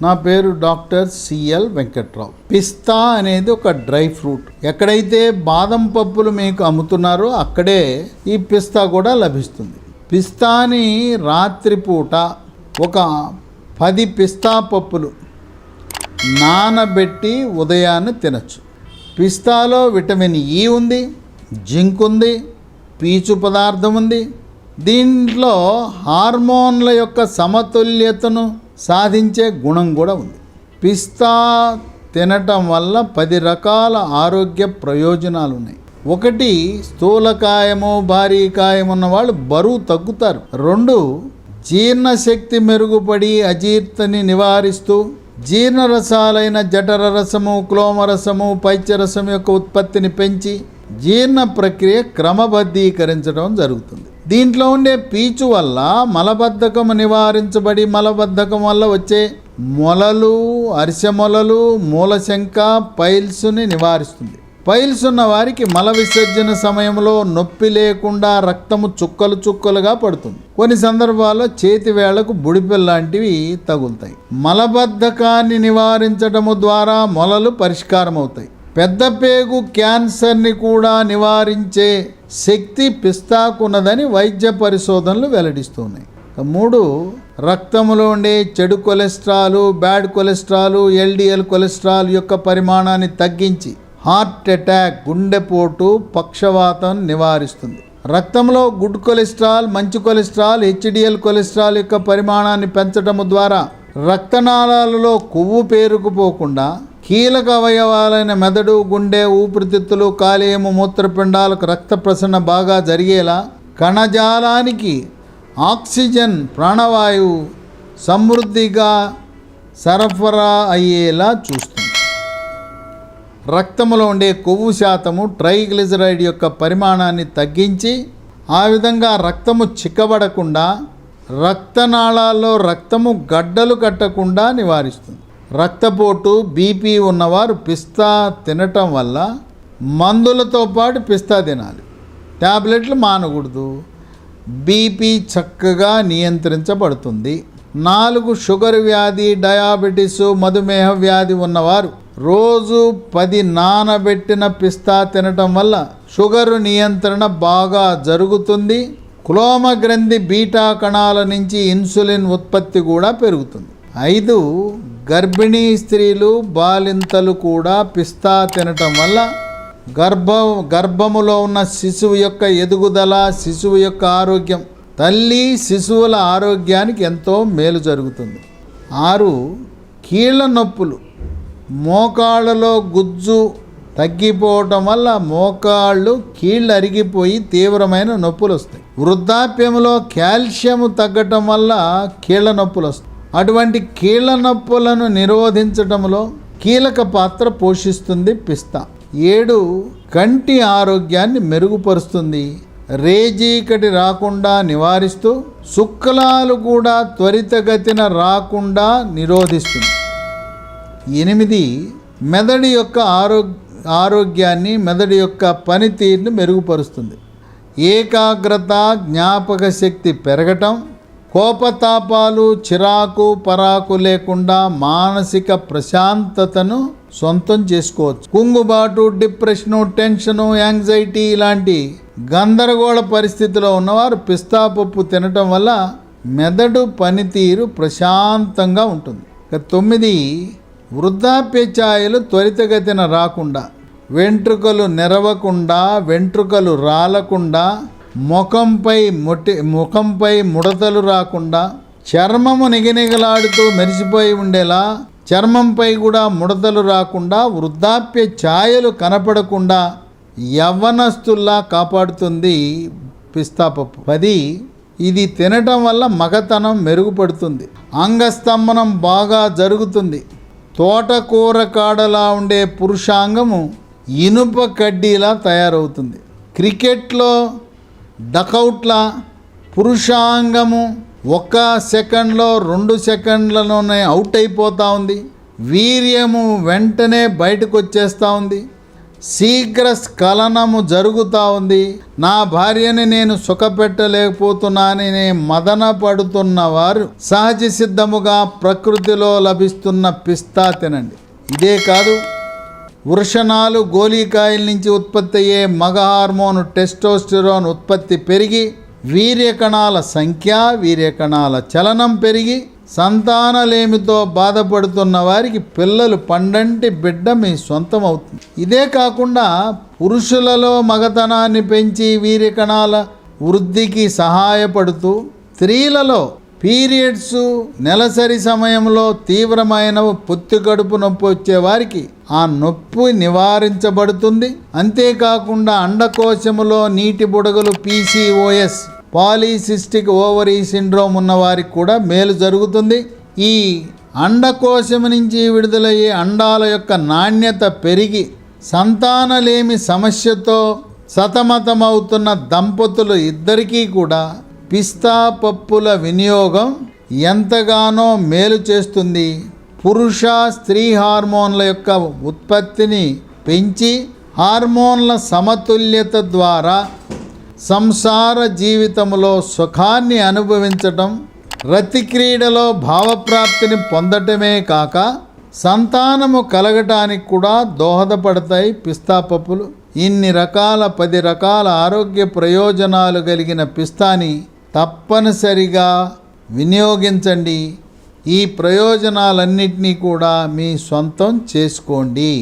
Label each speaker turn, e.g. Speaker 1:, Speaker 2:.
Speaker 1: నా పేరు doctor CL Venkatrao. పిస్తా అనేది ఒక డ్రై ఫ్రూట్. ఎక్కడైతే బాదం పప్పులు మీకు అమ్ముతున్నారో అక్కడే ఈ పిస్తా కూడా లభిస్తుంది. పిస్తాని రాత్రిపూట ఒక 10 పిస్తా పప్పులు నానబెట్టి ఉదయాన్నే తినచ్చు. పిస్తాలో విటమిన్ ఇ ఉంది, జింక్ ఉంది, పీచు పదార్థం ఉంది. దీంట్లో హార్మోన్ల యొక్క సమతుల్యతను సాధించే గుణం కూడా ఉంది. పిస్తా తినటం వల్ల 10 రకాల ఆరోగ్య ప్రయోజనాలు ఉన్నాయి. 1, స్థూలకాయము భారీకాయం ఉన్న వాళ్ళు బరువు తగ్గుతారు. 2, జీర్ణశక్తి మెరుగుపడి అజీర్తిని నివారిస్తూ జీర్ణరసాలైన జఠర రసము, క్లోమరసము, పైత్యరసం యొక్క ఉత్పత్తిని పెంచి జీర్ణ ప్రక్రియ క్రమబద్ధీకరించడం జరుగుతుంది. దీంట్లో ఉండే పీచు వల్ల మలబద్ధకం నివారించబడి మలబద్ధకం వల్ల వచ్చే మొలలు, అరిసెమొలలు, మూలశంక, పైల్స్ని నివారిస్తుంది. పైల్స్ ఉన్న వారికి మల విసర్జన సమయంలో నొప్పి లేకుండా రక్తము చుక్కలు చుక్కలుగా పడుతుంది. కొన్ని సందర్భాల్లో చేతి వేళ్లకు బుడిపెల్ లాంటివి తగులుతాయి. మలబద్ధకాన్ని నివారించడము ద్వారా మొలలు పరిష్కారం అవుతాయి. పెద్ద పేగు క్యాన్సర్ని కూడా నివారించే శక్తి పిస్తాకున్నదని వైద్య పరిశోధనలు వెల్లడిస్తున్నాయి. 3, రక్తంలో ఉండే చెడు cholesterol, bad cholesterol, LDL cholesterol యొక్క పరిమాణాన్ని తగ్గించి హార్ట్ అటాక్, గుండెపోటు, పక్షవాతం నివారిస్తుంది. రక్తంలో గుడ్ కొలెస్ట్రాల్, మంచి కొలెస్ట్రాల్, హెచ్డిఎల్ కొలెస్ట్రాల్ యొక్క పరిమాణాన్ని పెంచడం ద్వారా రక్తనాళాలలో కొవ్వు పేరుకుపోకుండా కీలక అవయవాలైన మెదడు, గుండె, ఊపిరితిత్తులు, కాలేయము, మూత్రపిండాలకు రక్త ప్రసరణ బాగా జరిగేలా, కణజాలానికి ఆక్సిజన్ ప్రాణవాయువు సమృద్ధిగా సరఫరా అయ్యేలా చూస్తుంది. రక్తంలో ఉండే కొవ్వు శాతము, ట్రైగ్లిజరైడ్ యొక్క పరిమాణాన్ని తగ్గించి ఆ విధంగా రక్తము చిక్కబడకుండా, రక్తనాళాల్లో రక్తము గడ్డలు కట్టకుండా నివారిస్తుంది. రక్తపోటు, బీపీ ఉన్నవారు పిస్తా తినటం వల్ల మందులతో పాటు పిస్తా తినాలి. ట్యాబ్లెట్లు మానకూడదు. బీపీ చక్కగా నియంత్రించబడుతుంది. 4, షుగర్ వ్యాధి, డయాబెటీస్, మధుమేహ వ్యాధి ఉన్నవారు రోజు 10 నానబెట్టిన పిస్తా తినటం వల్ల షుగర్ నియంత్రణ బాగా జరుగుతుంది. క్లోమ గ్రంథి బీటా కణాల నుంచి ఇన్సులిన్ ఉత్పత్తి కూడా పెరుగుతుంది. 5, గర్భిణీ స్త్రీలు, బాలింతలు కూడా పిస్తా తినటం వల్ల గర్భములో ఉన్న శిశువు యొక్క ఎదుగుదల, శిశువు యొక్క ఆరోగ్యం, తల్లి శిశువుల ఆరోగ్యానికి ఎంతో మేలు జరుగుతుంది. 6, కీళ్ళ నొప్పులు, మోకాళ్ళలో గుజ్జు తగ్గిపోవటం వల్ల మోకాళ్ళు, కీళ్ళు అరిగిపోయి తీవ్రమైన నొప్పులు వస్తాయి. వృద్ధాప్యంలో కాల్షియం తగ్గటం వల్ల కీళ్ళ నొప్పులు వస్తాయి. అటువంటి కీళ్ళ నొప్పులను నిరోధించడంలో కీలక పాత్ర పోషిస్తుంది పిస్తా. 7, కంటి ఆరోగ్యాన్ని మెరుగుపరుస్తుంది. రేజీకటి రాకుండా నివారిస్తూ శుక్లాలు కూడా త్వరితగతిన రాకుండా నిరోధిస్తుంది. 8, మెదడు యొక్క ఆరోగ్యాన్ని, మెదడు యొక్క పనితీరుని మెరుగుపరుస్తుంది. ఏకాగ్రత, జ్ఞాపక శక్తి పెరగటం, కోపతాపాలు, చిరాకు పరాకు లేకుండా మానసిక ప్రశాంతతను సొంతం చేసుకోవచ్చు. కుంగుబాటు, డిప్రెషను, టెన్షను, యాంగ్జైటీ ఇలాంటి గందరగోళ పరిస్థితిలో ఉన్నవారు పిస్తా పప్పు తినటం వల్ల మెదడు పనితీరు ప్రశాంతంగా ఉంటుంది. 9, వృద్ధాప్య ఛాయలు త్వరితగతిన రాకుండా, వెంట్రుకలు నెరవకుండా, వెంట్రుకలు రాలకుండా, ముఖంపై ముడతలు రాకుండా, చర్మము నిగనిగలాడుతూ మెరిసిపోయి ఉండేలా, చర్మంపై కూడా ముడతలు రాకుండా, వృద్ధాప్య ఛాయలు కనపడకుండా యవ్వనస్తుల్లా కాపాడుతుంది పిస్తా పప్పు. 10, ఇది తినటం వల్ల మగతనం మెరుగుపడుతుంది. అంగస్తంభనం బాగా జరుగుతుంది. తోటకూర కాడలా ఉండే పురుషాంగము ఇనుప కడ్డీలా తయారవుతుంది. క్రికెట్లో డకౌట్లా పురుషాంగము 1 సెకండ్లో 2 సెకండ్లలోనే అవుట్ అయిపోతూ ఉంది. వీర్యము వెంటనే బయటకు వచ్చేస్తూ ఉంది. శీఘ్ర స్ఖలనము జరుగుతూ ఉంది, నా భార్యని నేను సుఖపెట్టలేకపోతున్నానని మదన పడుతున్న వారు సహజ సిద్ధముగా ప్రకృతిలో లభిస్తున్న పిస్తా తినండి. ఇదే కాదు, వృషణాలు గోలీకాయల నుంచి ఉత్పత్తి అయ్యే మగ హార్మోన్ టెస్టోస్టెరాన్ ఉత్పత్తి పెరిగి వీర్యకణాల సంఖ్య, వీర్యకణాల చలనం పెరిగి సంతానలేమితో బాధపడుతున్న వారికి పిల్లలు పండంటి బిడ్డ మీ సొంతం అవుతుంది. ఇదే కాకుండా పురుషులలో మగతనాన్ని పెంచి వీర్యకణాల వృద్ధికి సహాయపడుతూ స్త్రీలలో పీరియడ్స్, నెలసరి సమయంలో తీవ్రమైన పొత్తి కడుపు నొప్పి వచ్చే వారికి ఆ నొప్పి నివారించబడుతుంది. అంతేకాకుండా అండకోశములో నీటి బుడగలు, PCOS పాలీసిస్టిక్ ఓవరీ సిండ్రోమ్ ఉన్న వారికి కూడా మేలు జరుగుతుంది. ఈ అండకోశము నుంచి విడుదలయ్యే అండాల యొక్క నాణ్యత పెరిగి సంతానలేమి సమస్యతో సతమతమవుతున్న దంపతులు ఇద్దరికీ కూడా పిస్తా పప్పుల వినియోగం ఎంతగానో మేలు చేస్తుంది. పురుష, స్త్రీ హార్మోన్ల యొక్క ఉత్పత్తిని పెంచి హార్మోన్ల సమతుల్యత ద్వారా సంసార జీవితంలో సుఖాన్ని అనుభవించటం, రతి క్రీడలో భావప్రాప్తిని పొందటమే కాక సంతానము కలగటానికి కూడా దోహదపడతాయి పిస్తా పప్పులు. ఇన్ని రకాల 10 రకాల ఆరోగ్య ప్రయోజనాలు కలిగిన పిస్తాని తప్పనిసరిగా వినియోగించండి. ఈ ప్రయోజనాలన్నింటినీ కూడా మీ సొంతం చేసుకోండి.